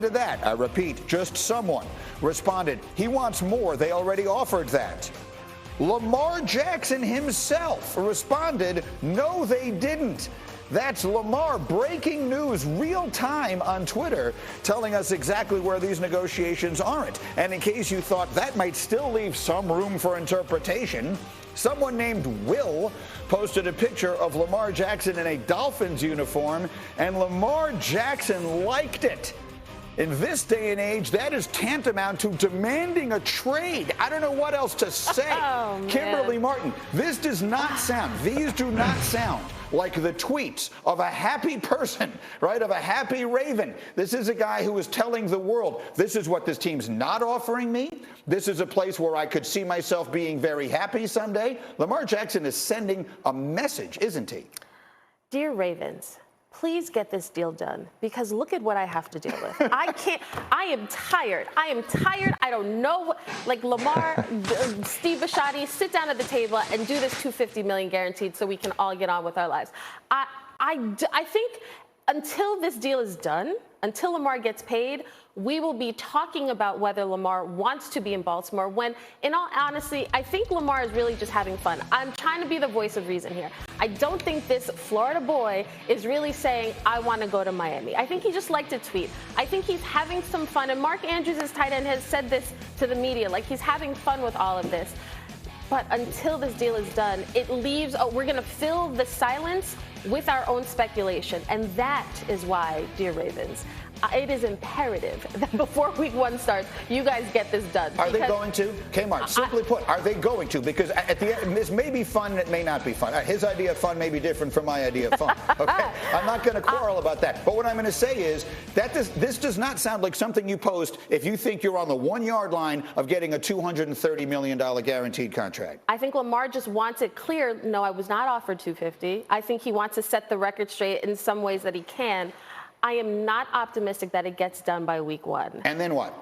To that, I repeat, just someone responded, he wants more. They already offered that. Lamar Jackson himself responded, no, they didn't. That's Lamar, breaking news, real time on Twitter, telling us exactly where these negotiations aren't. And in case you thought that might still leave some room for interpretation, someone named Will posted a picture of Lamar Jackson in a Dolphins uniform, and Lamar Jackson liked it. In this day and age, that is tantamount to demanding a trade. I don't know what else to say. Oh, Kimberly Martin, these do not sound like the tweets of a happy person, right, of a happy Raven. This is a guy who is telling the world, this is what this team's not offering me. This is a place where I could see myself being very happy someday. Lamar Jackson is sending a message, isn't he? Dear Ravens, please get this deal done, because look at what I have to deal with. I am tired. I don't know. Like, Lamar, Steve Bisciotti, sit down at the table and do this $250 million guaranteed so we can all get on with our lives. I think until this deal is done, until Lamar gets paid, we will be talking about whether Lamar wants to be in Baltimore, when, in all honesty, I think Lamar is really just having fun. I'm trying to be the voice of reason here. I don't think this Florida boy is really saying, I want to go to Miami. I think he just liked to tweet. I think he's having some fun. And Mark Andrews, his tight end, has said this to the media, like he's having fun with all of this. But until this deal is done, it leaves, we're going to fill the silence with our own speculation. And that is why, dear Ravens, it is imperative that before week one starts, you guys get this done. Are they going to? Kmart, simply put, are they going to? Because at the end, this may be fun and it may not be fun. His idea of fun may be different from my idea of fun. Okay? I'm not going to quarrel about that. But what I'm going to say is that this does not sound like something you post if you think you're on the 1 yard line of getting a $230 million guaranteed contract. I think Lamar just wants it clear. No, I was not offered $250. I think he wants to set the record straight in some ways that he can. I am not optimistic that it gets done by week one. And then what?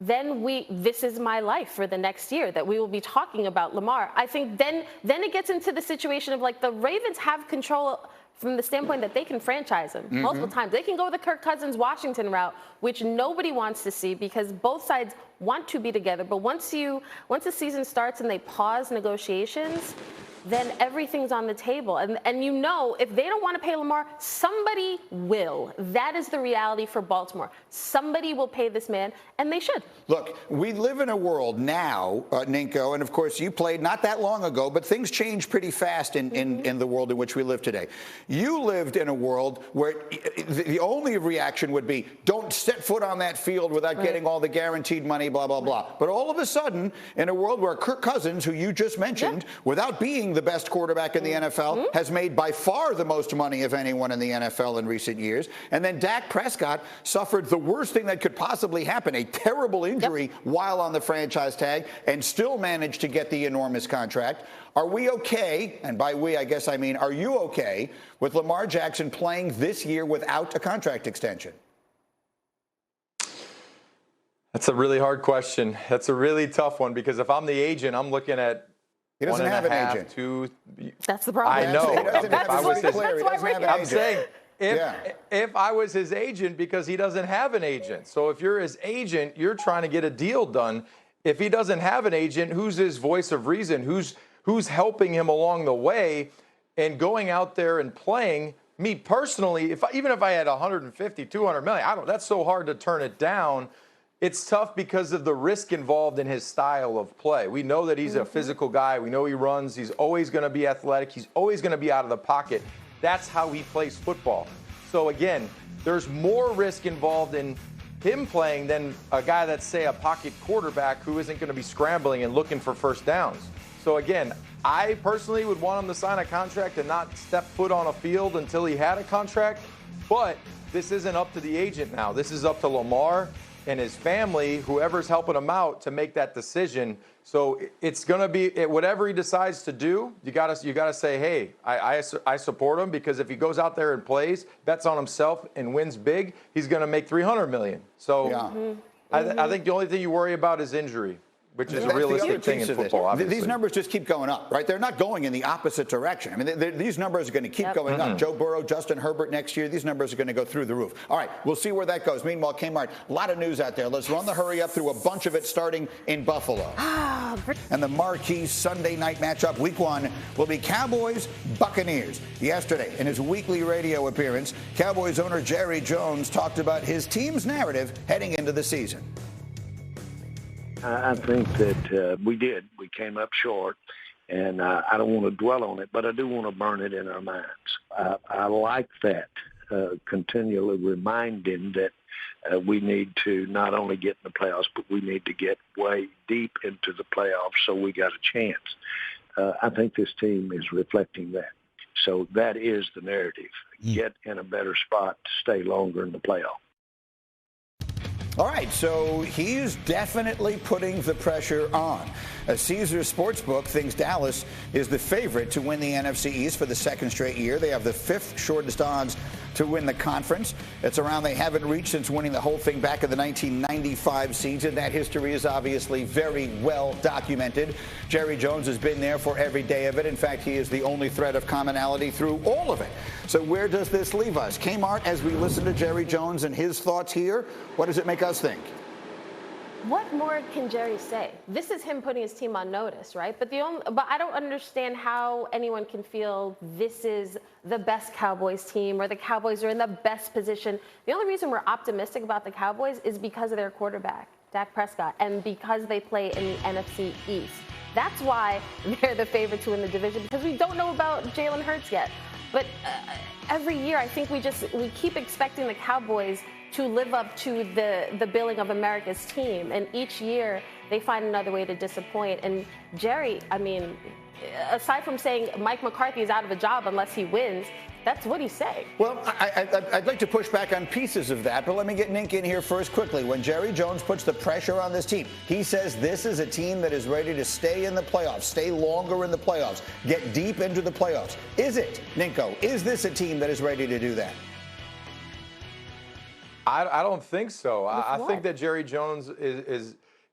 Then this is my life for the next year, that we will be talking about Lamar. I think then it gets into the situation of, like, the Ravens have control from the standpoint that they can franchise him multiple times. They can go the Kirk Cousins Washington route, which nobody wants to see, because both sides want to be together. But once the season starts and they pause negotiations, then everything's on the table. And you know, if they don't want to pay Lamar, somebody will. That is the reality for Baltimore. Somebody will pay this man, and they should. Look, we live in a world now, Ninko, and of course you played not that long ago, but things change pretty fast in the world in which we live today. You lived in a world where the only reaction would be, don't set foot on that field without getting all the guaranteed money, blah, blah, blah. But all of a sudden, in a world where Kirk Cousins, who you just mentioned, without being the best quarterback in the NFL, has made by far the most money of anyone in the NFL in recent years. And then Dak Prescott suffered the worst thing that could possibly happen, a terrible injury while on the franchise tag, and still managed to get the enormous contract. Are we okay, and by we I guess I mean, are you okay with Lamar Jackson playing this year without a contract extension? That's a really hard question. That's a really tough one, because if I'm the agent, I'm looking at he doesn't have an agent. That's the problem. I know. I'm saying if I was his agent, because he doesn't have an agent. So if you're his agent, you're trying to get a deal done. If he doesn't have an agent, who's his voice of reason? Who's helping him along the way and going out there and playing? Me personally, even if I had 150, 200 million, that's so hard to turn it down. It's tough because of the risk involved in his style of play. We know that he's a physical guy. We know he runs. He's always going to be athletic. He's always going to be out of the pocket. That's how he plays football. So, again, there's more risk involved in him playing than a guy that's, say, a pocket quarterback who isn't going to be scrambling and looking for first downs. So, again, I personally would want him to sign a contract and not step foot on a field until he had a contract. But this isn't up to the agent now. This is up to Lamar and his family, whoever's helping him out, to make that decision. So it's going to be whatever he decides to do. You got to say, hey, I support him, because if he goes out there and plays, bets on himself, and wins big, he's going to make $300 million. So I think the only thing you worry about is injury. which is That's a realistic the thing in piece of this. football, obviously. These numbers just keep going up, right? They're not going in the opposite direction. I mean, these numbers are going to keep going up. Joe Burrow, Justin Herbert next year, these numbers are going to go through the roof. All right, we'll see where that goes. Meanwhile, Kmart, a lot of news out there. Let's run the hurry up through a bunch of it starting in Buffalo. And the marquee Sunday night matchup, week 1, will be Cowboys-Buccaneers. Yesterday, in his weekly radio appearance, Cowboys owner Jerry Jones talked about his team's narrative heading into the season. I think that we did. We came up short, and I don't want to dwell on it, but I do want to burn it in our minds. I like that, continually reminding that we need to not only get in the playoffs, but we need to get way deep into the playoffs so we got a chance. I think this team is reflecting that. So that is the narrative. Get in a better spot to stay longer in the playoffs. All right, so he's definitely putting the pressure on. Caesar Sportsbook thinks Dallas is the favorite to win the NFC East for the second straight year. They have the 5th shortest odds to win the conference. It's around they haven't reached since winning the whole thing back in the 1995 season. That history is obviously very well documented. Jerry Jones has been there for every day of it. In fact, he is the only thread of commonality through all of it. So where does this leave us? Kmart, as we listen to Jerry Jones and his thoughts here, what does it make us think? What more can Jerry say? This is him putting his team on notice, right? But I don't understand how anyone can feel this is the best Cowboys team or the Cowboys are in the best position. The only reason we're optimistic about the Cowboys is because of their quarterback, Dak Prescott, and because they play in the NFC East. That's why they're the favorite to win the division, because we don't know about Jalen Hurts yet. But every year, I think we keep expecting the Cowboys to live up to the billing of America's team. And each year, they find another way to disappoint. And Jerry, I mean, aside from saying Mike McCarthy is out of a job unless he wins, that's what he's saying. Well, I'd like to push back on pieces of that, but let me get Nink in here first quickly. When Jerry Jones puts the pressure on this team, he says this is a team that is ready to stay in the playoffs, stay longer in the playoffs, get deep into the playoffs. Is it, Ninko? Is this a team that is ready to do that? I don't think so. I think that Jerry Jones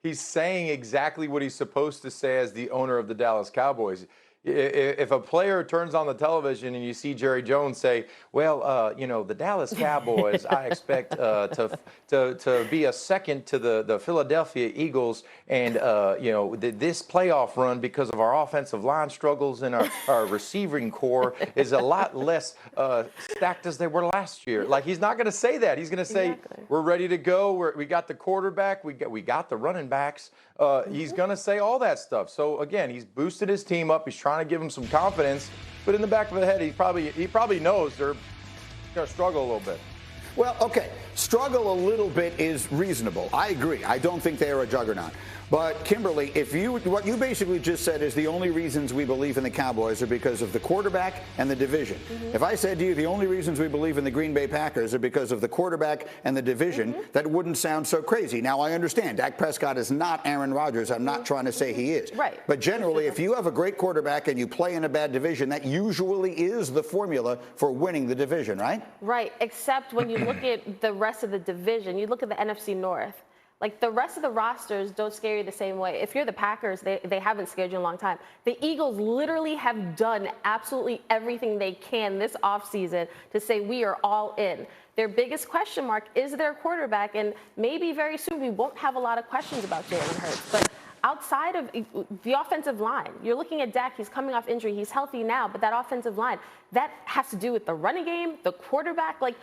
he's saying exactly what he's supposed to say as the owner of the Dallas Cowboys. If a player turns on the television and you see Jerry Jones say, well, the Dallas Cowboys, I expect to be a second to the Philadelphia Eagles and, this playoff run because of our offensive line struggles and our receiving core is a lot less stacked as they were last year. Like, he's not going to say that. He's going to say, we're ready to go. We got the quarterback. We got the running backs. He's going to say all that stuff. So, again, he's boosted his team up. He's trying to give him some confidence. But in the back of the head, he probably knows they're going to struggle a little bit. Well, okay, struggle a little bit is reasonable. I agree. I don't think they are a juggernaut. But, Kimberly, what you basically just said is the only reasons we believe in the Cowboys are because of the quarterback and the division. If I said to you the only reasons we believe in the Green Bay Packers are because of the quarterback and the division, that wouldn't sound so crazy. Now, I understand Dak Prescott is not Aaron Rodgers. I'm not trying to say he is. Right. But generally, if you have a great quarterback and you play in a bad division, that usually is the formula for winning the division, right? Right, except when you look at the rest of the division, you look at the NFC North. Like, the rest of the rosters don't scare you the same way. If you're the Packers, they haven't scared you in a long time. The Eagles literally have done absolutely everything they can this offseason to say we are all in. Their biggest question mark is their quarterback, and maybe very soon we won't have a lot of questions about Jalen Hurts. But outside of the offensive line, you're looking at Dak. He's coming off injury. He's healthy now, but that offensive line, that has to do with the running game, the quarterback, like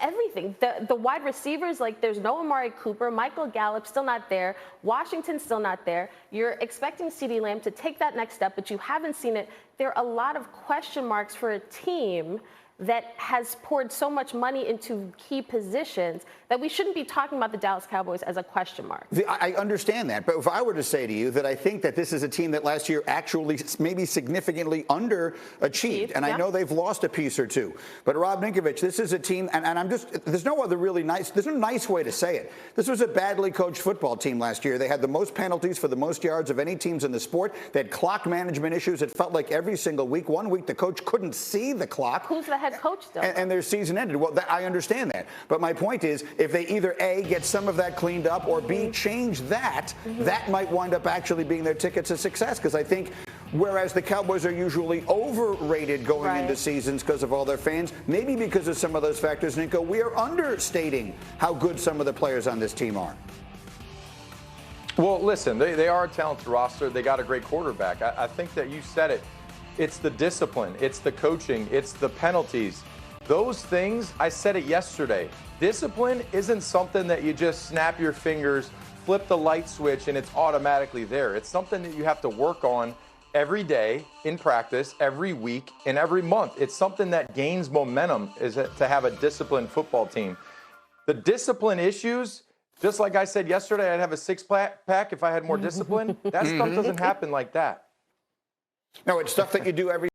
everything. The wide receivers, like, there's no Amari Cooper. Michael Gallup still not there. Washington's still not there. You're expecting CeeDee Lamb to take that next step, but you haven't seen it. There are a lot of question marks for a team that has poured so much money into key positions that we shouldn't be talking about the Dallas Cowboys as a question mark. I understand that, but if I were to say to you that I think that this is a team that last year actually maybe significantly underachieved, and I know they've lost a piece or two, but Rob Ninkovich, this is a team, and there's no nice way to say it. This was a badly coached football team last year. They had the most penalties for the most yards of any teams in the sport. They had clock management issues. It felt like every single week. One week the coach couldn't see the clock. Who's the head head coach, though. And their season ended. Well, I understand that. But my point is, if they either A, get some of that cleaned up, or B, change that, that might wind up actually being their ticket to success. Because I think whereas the Cowboys are usually overrated going into seasons because of all their fans, maybe because of some of those factors, Ninko, we are understating how good some of the players on this team are. Well, listen, they are a talented roster. They got a great quarterback. I think that you said it. It's the discipline. It's the coaching. It's the penalties. Those things, I said it yesterday. Discipline isn't something that you just snap your fingers, flip the light switch, and it's automatically there. It's something that you have to work on every day in practice, every week, and every month. It's something that gains momentum, is to have a disciplined football team. The discipline issues, just like I said yesterday, I'd have a six-pack if I had more discipline. That stuff doesn't happen like that. No, it's stuff that you do every